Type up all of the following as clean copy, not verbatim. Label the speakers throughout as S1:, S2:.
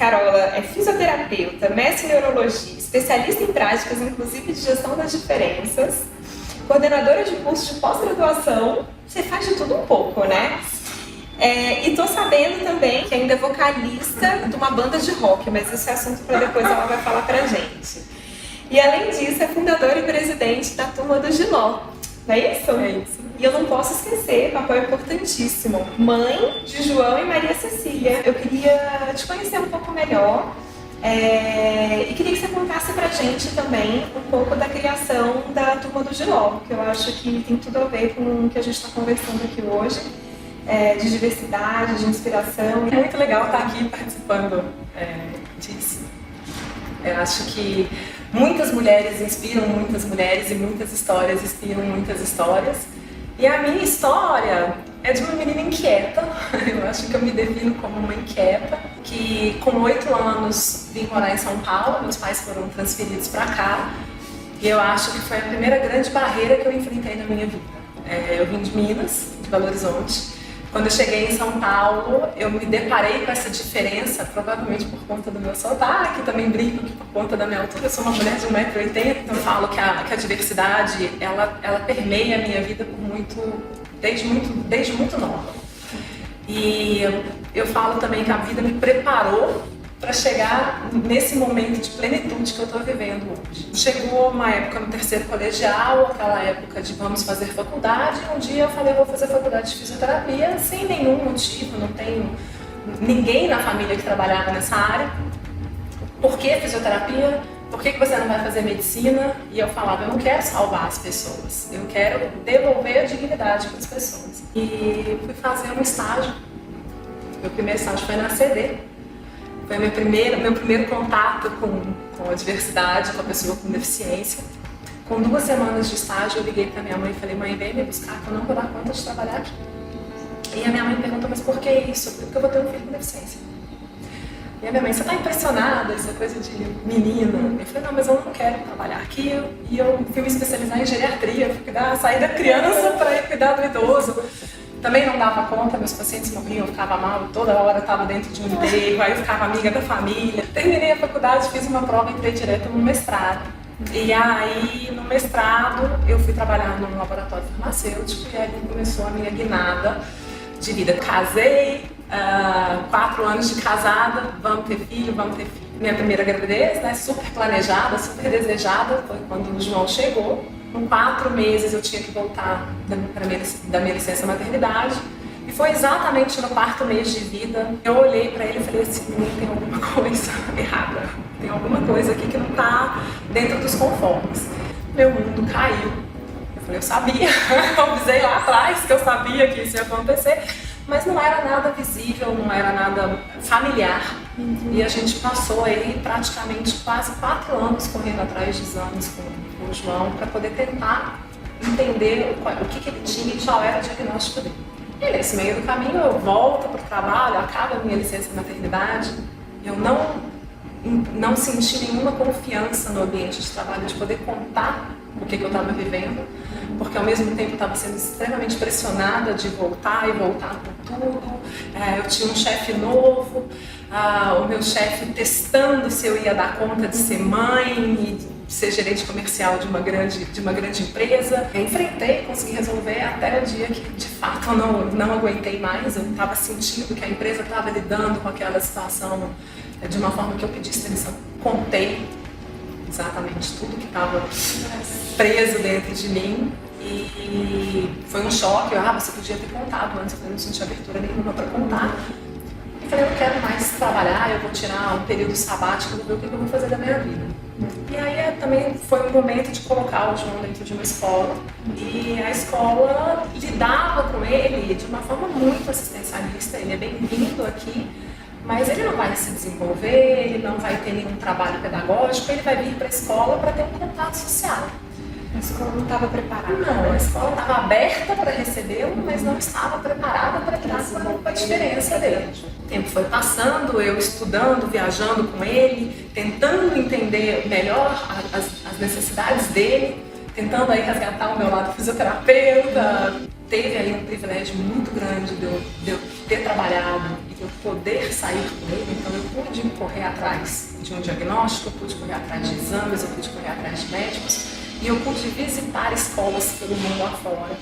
S1: Carola é fisioterapeuta, mestre em neurologia, especialista em práticas, inclusive de gestão das diferenças, coordenadora de curso de pós-graduação. Você faz de tudo um pouco, né? E tô sabendo também que ainda é vocalista de uma banda de rock, mas esse é assunto para depois ela vai falar pra gente. E além disso, é fundadora e presidente da Turma do Giló. Não é isso?
S2: É isso.
S1: E eu não posso esquecer, papel importantíssimo, mãe de João e Maria Cecília. Eu queria te conhecer um pouco melhor e queria que você contasse pra gente também um pouco da criação da Turma do Giló, que eu acho que tem tudo a ver com o que a gente está conversando aqui hoje, de diversidade, de inspiração.
S2: É muito legal estar aqui participando disso. Eu acho que muitas mulheres inspiram muitas mulheres e muitas histórias inspiram muitas histórias. E a minha história é de uma menina inquieta. Eu acho que eu me defino como uma inquieta, que com 8 anos vim morar em São Paulo, meus pais foram transferidos para cá, e eu acho que foi a primeira grande barreira que eu enfrentei na minha vida. Eu vim de Minas, de Belo Horizonte. Quando eu cheguei em São Paulo, eu me deparei com essa diferença, provavelmente por conta do meu sotaque, também brinco que por conta da minha altura. Eu sou uma mulher de 1,80 m, então eu falo que a diversidade, ela permeia a minha vida desde muito nova. E eu falo também que a vida me preparou para chegar nesse momento de plenitude que eu estou vivendo hoje. Chegou uma época no 3º colegial, aquela época de vamos fazer faculdade, e um dia eu falei, vou fazer faculdade de fisioterapia sem nenhum motivo, não tenho ninguém na família que trabalhava nessa área. Por que fisioterapia? Por que você não vai fazer medicina? E eu falava, eu não quero salvar as pessoas, eu quero devolver a dignidade para as pessoas. E fui fazer um estágio, meu primeiro estágio foi na CD. Foi meu primeiro contato com a diversidade, com a pessoa com deficiência. Com 2 semanas de estágio, eu liguei para minha mãe e falei, mãe, vem me buscar que eu não vou dar conta de trabalhar aqui. E a minha mãe perguntou, mas por que isso? Porque eu vou ter um filho com deficiência. E a minha mãe, você está impressionada? Isso é coisa de menina. Eu falei, não, mas eu não quero trabalhar aqui. E eu fui me especializar em geriatria, fui sair da criança para ir cuidar do idoso. Também não dava conta, meus pacientes morriam, eu ficava mal, toda hora eu estava dentro de um enterro, aí eu ficava amiga da família. Terminei a faculdade, fiz uma prova e entrei direto no mestrado. E aí, no mestrado, eu fui trabalhar num laboratório farmacêutico e aí começou a minha guinada de vida. Casei, 4 anos de casada, vamos ter filho. Minha primeira gravidez, né, super planejada, super desejada, foi quando o João chegou. Com 4 meses eu tinha que voltar da minha licença maternidade. E foi exatamente no 4º mês de vida, eu olhei para ele e falei assim, tem alguma coisa errada. Tem alguma coisa aqui que não está dentro dos conformes. Meu mundo caiu. Eu falei, eu sabia, eu avisei lá atrás que eu sabia que isso ia acontecer. Mas não era nada visível, não era nada familiar. E a gente passou aí praticamente quase 4 anos correndo atrás de exames com o João para poder tentar entender o que ele tinha e qual era o diagnóstico dele. E nesse meio do caminho eu volto para o trabalho, acaba a minha licença de maternidade, eu não senti nenhuma confiança no ambiente de trabalho de poder contar o que eu estava vivendo, porque ao mesmo tempo eu estava sendo extremamente pressionada de voltar e voltar com tudo. Eu tinha um chefe novo, o meu chefe testando se eu ia dar conta de ser mãe e ser gerente comercial de uma grande empresa. Eu enfrentei, consegui resolver até o dia que de fato eu não aguentei mais. Eu estava sentindo que a empresa estava lidando com aquela situação de uma forma que eu pedi extensão. Contei exatamente tudo que estava preso dentro de mim e foi um choque. Você podia ter contado antes, eu não senti abertura nenhuma para contar. E falei, eu não quero mais trabalhar, eu vou tirar um período sabático, vou ver o que eu vou fazer da minha vida. E aí também foi um momento de colocar o João dentro de uma escola e a escola lidava com ele de uma forma muito assistencialista. Ele é bem-vindo aqui, mas ele não vai se desenvolver, ele não vai ter nenhum trabalho pedagógico, ele vai vir para a escola para ter um contato social.
S1: A escola não estava preparada.
S2: Não, a escola estava aberta para recebê-lo, mas não estava preparada para lidar com a diferença dele. O tempo foi passando, eu estudando, viajando com ele, tentando entender melhor as necessidades dele, tentando aí resgatar o meu lado fisioterapeuta, teve aí um privilégio muito grande de eu ter trabalhado e de eu poder sair com ele, então eu pude correr atrás de um diagnóstico, eu pude correr atrás de exames, eu pude correr atrás de médicos e eu pude visitar escolas pelo mundo afora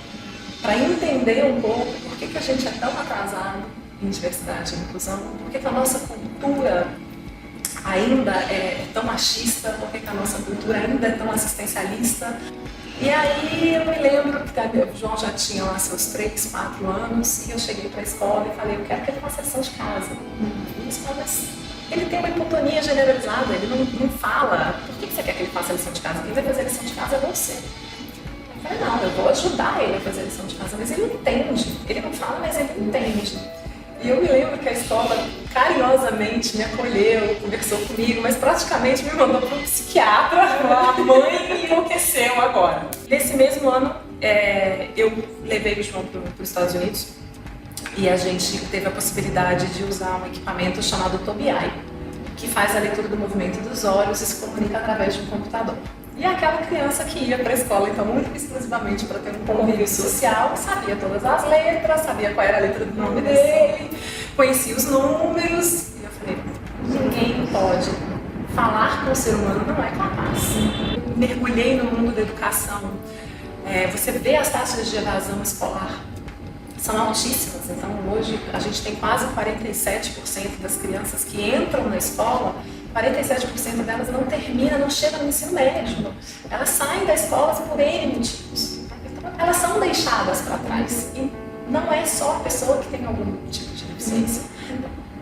S2: para entender um pouco por que a gente é tão atrasado em diversidade e inclusão, por que a nossa cultura ainda é tão machista, por que a nossa cultura ainda é tão assistencialista. E aí eu me lembro que o João já tinha lá seus 3, 4 anos e eu cheguei para a escola e falei, eu quero que ele faça lição de casa. E eles falaram, mas ele tem uma hipotonia generalizada, ele não fala. Por que você quer que ele faça lição de casa? Quem vai fazer lição de casa é você. Eu falei, não, eu vou ajudar ele a fazer lição de casa, mas ele entende. Ele não fala, mas ele entende. E eu me lembro que a escola carinhosamente me acolheu, conversou comigo, mas praticamente me mandou para um psiquiatra. A mãe enlouqueceu agora. Nesse mesmo ano, eu levei o João para os Estados Unidos e a gente teve a possibilidade de usar um equipamento chamado Tobii, que faz a leitura do movimento dos olhos e se comunica através de um computador. E aquela criança que ia para a escola, então, muito exclusivamente para ter um convívio social, sabia todas as letras, sabia qual era a letra do nome dele, conhecia os números. E eu falei, ninguém pode falar com o ser humano, não é capaz. Mergulhei no mundo da educação. Você vê as taxas de evasão escolar, são altíssimas. Então, hoje, a gente tem quase 47% das crianças que entram na escola, 47% delas não terminam, não chegam no ensino médio. Elas saem da escola por N motivos. Elas são deixadas para trás. E não é só a pessoa que tem algum tipo de deficiência.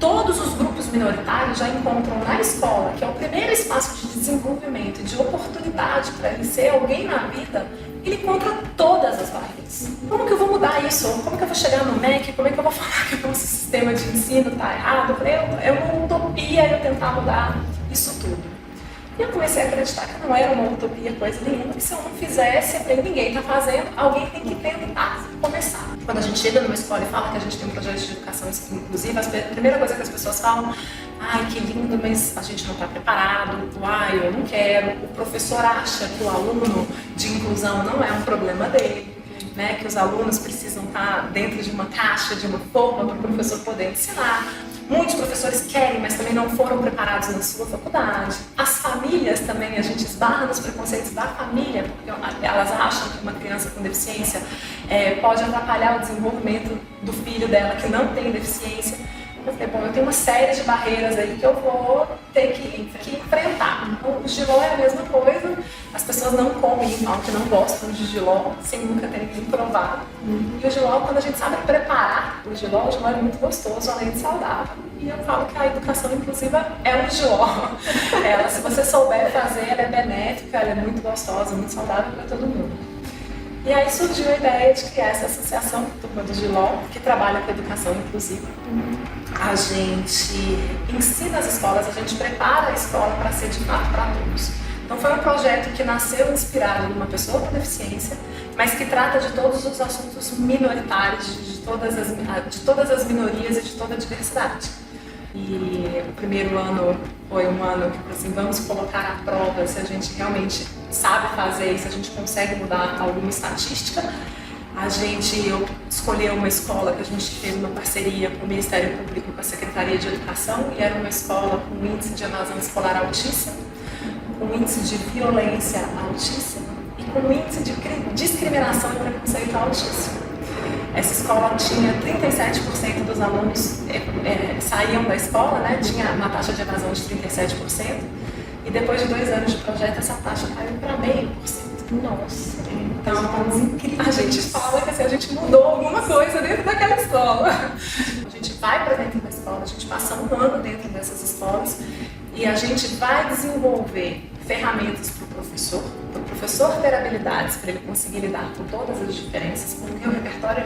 S2: Todos os grupos minoritários já encontram na escola, que é o primeiro espaço de desenvolvimento e de oportunidade para ele ser alguém na vida, ele encontra todas as barreiras. Como que eu vou mudar isso? Como que eu vou chegar no MEC? Como é que eu vou falar que o nosso sistema de ensino está errado? É uma utopia eu tentar mudar isso tudo. E eu comecei a acreditar que não era uma utopia, coisa nenhuma, que se eu não fizesse, ninguém está fazendo, alguém tem que tentar começar. Quando a gente chega numa escola e fala que a gente tem um projeto de educação inclusiva, a primeira coisa que as pessoas falam, ai, que lindo, mas a gente não está preparado, ai, eu não quero. O professor acha que o aluno de inclusão não é um problema dele, né? Que os alunos precisam estar dentro de uma caixa, de uma forma para o professor poder ensinar. Muitos professores querem, mas também não foram preparados na sua faculdade. As famílias também, a gente esbarra nos preconceitos da família, porque elas acham que uma criança com deficiência pode atrapalhar o desenvolvimento do filho dela que não tem deficiência. Eu falei, bom, eu tenho uma série de barreiras aí que eu vou ter que enfrentar. Então, o jiló é a mesma coisa, as pessoas não comem, falam que não gostam de jiló, sem nunca terem provado. E o jiló, quando a gente sabe preparar o jiló é muito gostoso, além de saudável. E eu falo que a educação inclusiva é um jiló. Ela, se você souber fazer, ela é benéfica, ela é muito gostosa, muito saudável para todo mundo. E aí surgiu a ideia de criar essa associação, Turma do Jiló, que trabalha com educação inclusiva. A gente ensina as escolas, a gente prepara a escola para ser de fato para todos. Então foi um projeto que nasceu inspirado numa pessoa com deficiência, mas que trata de todos os assuntos minoritários, de todas as minorias e de toda a diversidade. E o primeiro ano foi um ano que, assim, vamos colocar à prova se a gente realmente sabe fazer e se a gente consegue mudar alguma estatística. Eu escolhi uma escola que a gente teve uma parceria com o Ministério Público, com a Secretaria de Educação, e era uma escola com índice de evasão escolar altíssimo, com índice de violência altíssimo e com índice de discriminação e preconceito altíssimo. Essa escola tinha 37% dos alunos saíam da escola, né? Tinha uma taxa de evasão de 37%, e depois de 2 anos de projeto essa taxa caiu para 0,5%. Nossa, então a gente fala que assim, a gente mudou alguma coisa dentro daquela escola. A gente vai para dentro da escola, a gente passa um ano dentro dessas escolas e a gente vai desenvolver ferramentas para o professor ter habilidades para ele conseguir lidar com todas as diferenças, porque o repertório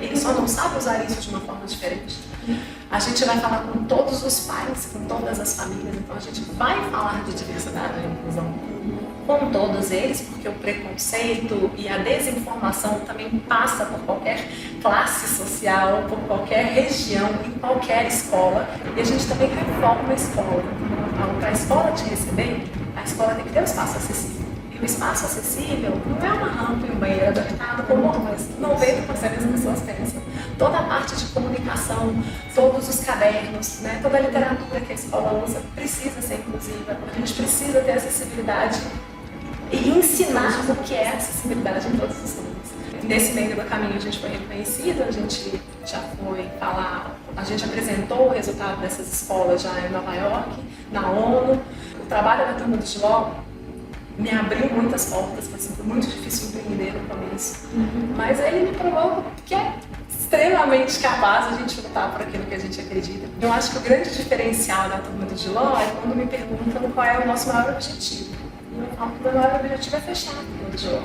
S2: ele só não sabe usar isso de uma forma diferente. A gente vai falar com todos os pais, com todas as famílias, então a gente vai falar de diversidade e inclusão com todos eles, porque o preconceito e a desinformação também passa por qualquer classe social, por qualquer região, em qualquer escola, e a gente também reforma a escola. Então, para a escola te receber, a escola tem que ter um espaço acessível. E o espaço acessível não é uma rampa e um banheiro adaptado como 90% das as pessoas pensam. Toda a parte de comunicação, todos os cadernos, né, toda a literatura que a escola usa precisa ser inclusiva. A gente precisa ter acessibilidade e ensinar o que é acessibilidade em todos os níveis. Nesse meio do caminho a gente foi reconhecido, a gente já foi falar, a gente apresentou o resultado dessas escolas já em Nova York, na ONU. O trabalho da Turma do Giló me abriu muitas portas, foi muito difícil empreender no começo, mas ele me provou que é extremamente capaz de a gente lutar por aquilo que a gente acredita. Eu acho que o grande diferencial da Turma do Giló é quando me perguntam qual é o nosso maior objetivo. E eu falo que o meu maior objetivo é fechar a Turma do Giló.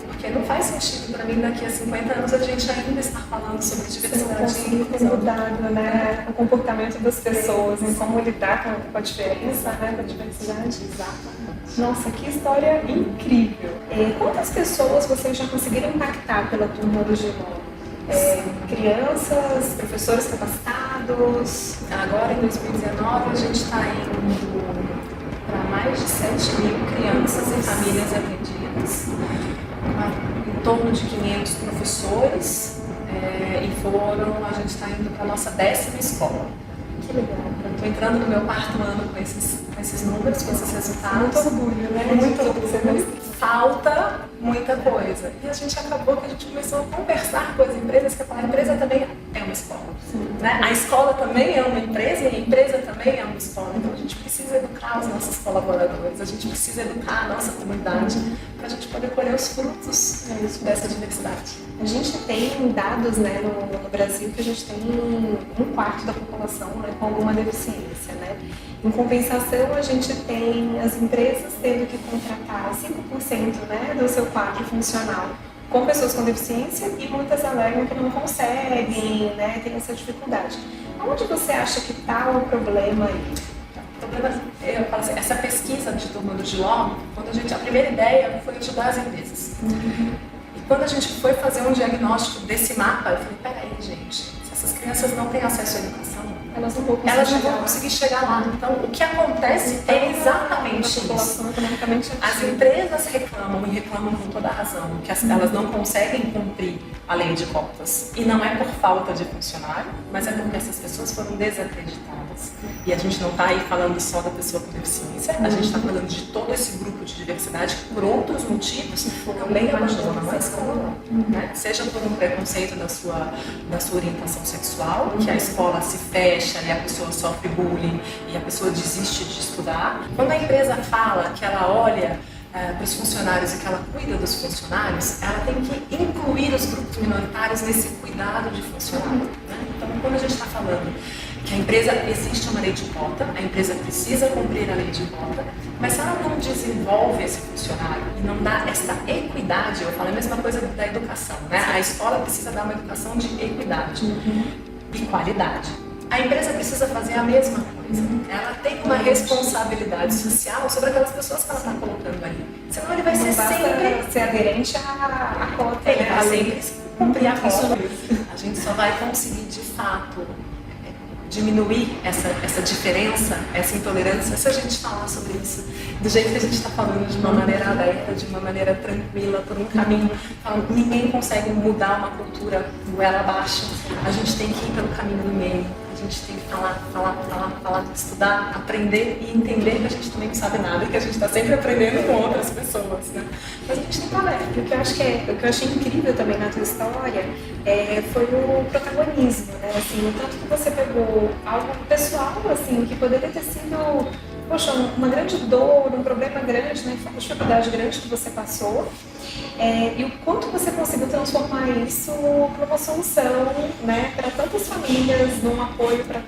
S2: Porque não faz sentido para mim daqui a 50 anos a gente ainda estar falando sobre diversidade e inclusão.
S1: Mudado, né? O comportamento das pessoas, em como lidar com a diferença, né? Com a diversidade.
S2: Exatamente.
S1: Nossa, que história incrível! Quantas pessoas vocês já conseguiram impactar pela Turma do Giló? Crianças, professores capacitados?
S2: Agora, em 2019, a gente está indo para mais de 7.000 crianças e famílias atendidas, em torno de 500 professores, e a gente está indo para a nossa 10ª escola.
S1: Que legal!
S2: Estou entrando no meu 4º ano com esses números, com esses resultados.
S1: Muito orgulho, né?
S2: Muito orgulho. Falta muita coisa. E a gente acabou que a gente começou a conversar com as empresas, que a empresa também é uma escola. Né? A escola também é uma empresa e a empresa também é uma escola. Então a gente precisa educar os nossos colaboradores, a gente precisa educar a nossa comunidade para a gente poder colher os frutos dessa diversidade.
S1: A gente tem dados, né, no Brasil que a gente tem 1/4 da população, né, com alguma deficiência, né? Em compensação, a gente tem as empresas tendo que contratar 5%, né, do seu quadro funcional com pessoas com deficiência e muitas alegam que não conseguem, né, tem essa dificuldade. Onde você acha que está o problema aí?
S2: Eu falo assim, essa pesquisa de Turma do Giló, a primeira ideia foi ajudar as empresas. E quando a gente foi fazer um diagnóstico desse mapa, eu falei, peraí, gente, se essas crianças não têm acesso à educação,
S1: elas não vão conseguir chegar lá.
S2: Então, o que acontece é exatamente isso. As empresas reclamam, e reclamam com toda a razão, que elas não conseguem cumprir a lei de cotas. E não é por falta de funcionário, mas é porque essas pessoas foram desacreditadas. E a gente não está aí falando só da pessoa com deficiência, a gente está falando de todo esse grupo de diversidade que, por outros motivos, também abandonam a escola. Né? Seja por um preconceito da sua orientação sexual, que a escola se fecha e a pessoa sofre bullying e a pessoa desiste de estudar. Quando a empresa fala que ela olha para os funcionários e que ela cuida dos funcionários, ela tem que incluir os grupos minoritários nesse cuidado de funcionário. Né? Então, quando a gente está falando que a empresa, existe uma lei de cota, a empresa precisa cumprir a lei de cota, mas se ela não desenvolve esse funcionário e não dá essa equidade, eu falo a mesma coisa da educação, né? A escola precisa dar uma educação de equidade e qualidade. A empresa precisa fazer a mesma coisa. Ela tem uma responsabilidade social sobre aquelas pessoas que ela está colocando ali. Senão ele vai ser sempre
S1: ser aderente à cota.
S2: Ele vai sempre cumprir a cota. A gente só vai conseguir, de fato, diminuir essa diferença, essa intolerância, se a gente falar sobre isso do jeito que a gente está falando, de uma maneira aberta, de uma maneira tranquila, por um caminho. Ninguém consegue mudar uma cultura goela abaixo. A gente tem que ir pelo caminho do meio. A gente tem que falar, estudar, aprender e entender que a gente também não sabe nada e que a gente está sempre aprendendo com outras pessoas, né? Mas a gente tem que estar aberto. O que eu achei incrível também na tua história foi o protagonismo, né? Assim, o tanto que você pegou algo pessoal, assim, que poderia ter sido, poxa, uma grande dor, um problema grande, né? Foi uma dificuldade grande que você passou. E o quanto você conseguiu transformar isso numa solução, né, para tantas famílias, num apoio para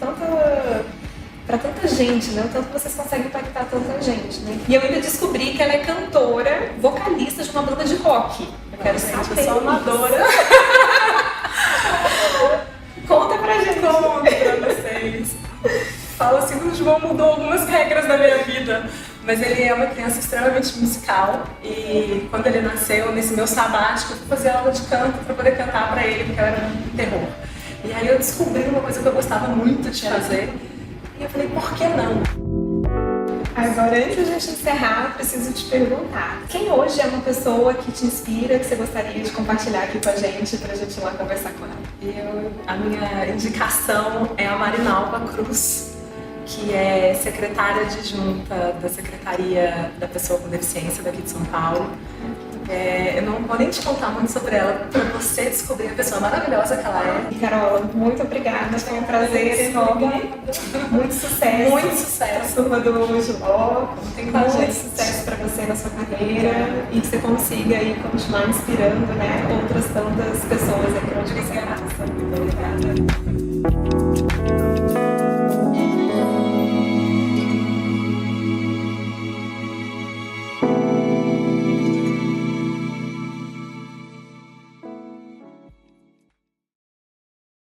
S2: tanta gente, né? O tanto que vocês conseguem impactar tanta gente, né? E eu ainda descobri que ela é cantora, vocalista de uma banda de rock. Eu quero saber. Eu sou amadora.
S1: Conta pra gente.
S2: Conto pra vocês. Falo assim, o João mudou algumas regras da minha vida. Mas ele é uma criança extremamente musical e quando ele nasceu, nesse meu sabático, eu fui fazer aula de canto para poder cantar para ele, porque eu era um terror. E aí eu descobri uma coisa que eu gostava muito de fazer e eu falei, por que não?
S1: Agora, antes da gente encerrar, eu preciso te perguntar: quem hoje é uma pessoa que te inspira, que você gostaria de compartilhar aqui com a gente, pra gente ir lá conversar com ela?
S2: A minha indicação é a Marinalva Cruz, que é secretária adjunta da Secretaria da Pessoa com Deficiência daqui de São Paulo. Eu não vou nem te contar muito sobre ela, para você descobrir a pessoa maravilhosa que ela é.
S1: E Carola, muito obrigada, foi um prazer enorme. Muito sucesso.
S2: Muito sucesso.
S1: Turma do Giló.
S2: Muito
S1: sucesso para você na sua carreira e que você consiga aí continuar inspirando, né, outras tantas pessoas aí para onde você passa. Muito obrigada.